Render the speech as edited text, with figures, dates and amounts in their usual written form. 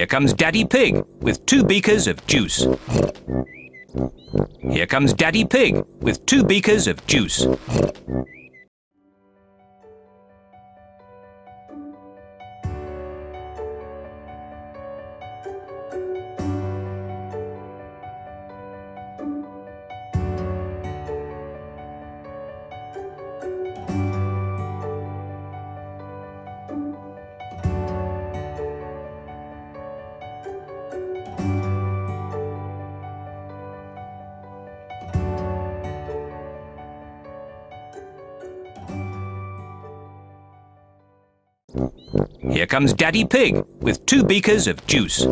Here comes Daddy Pig with 2 beakers of juice. Here comes Daddy Pig with 2 beakers of juice. Here comes Daddy Pig with 2 beakers of juice.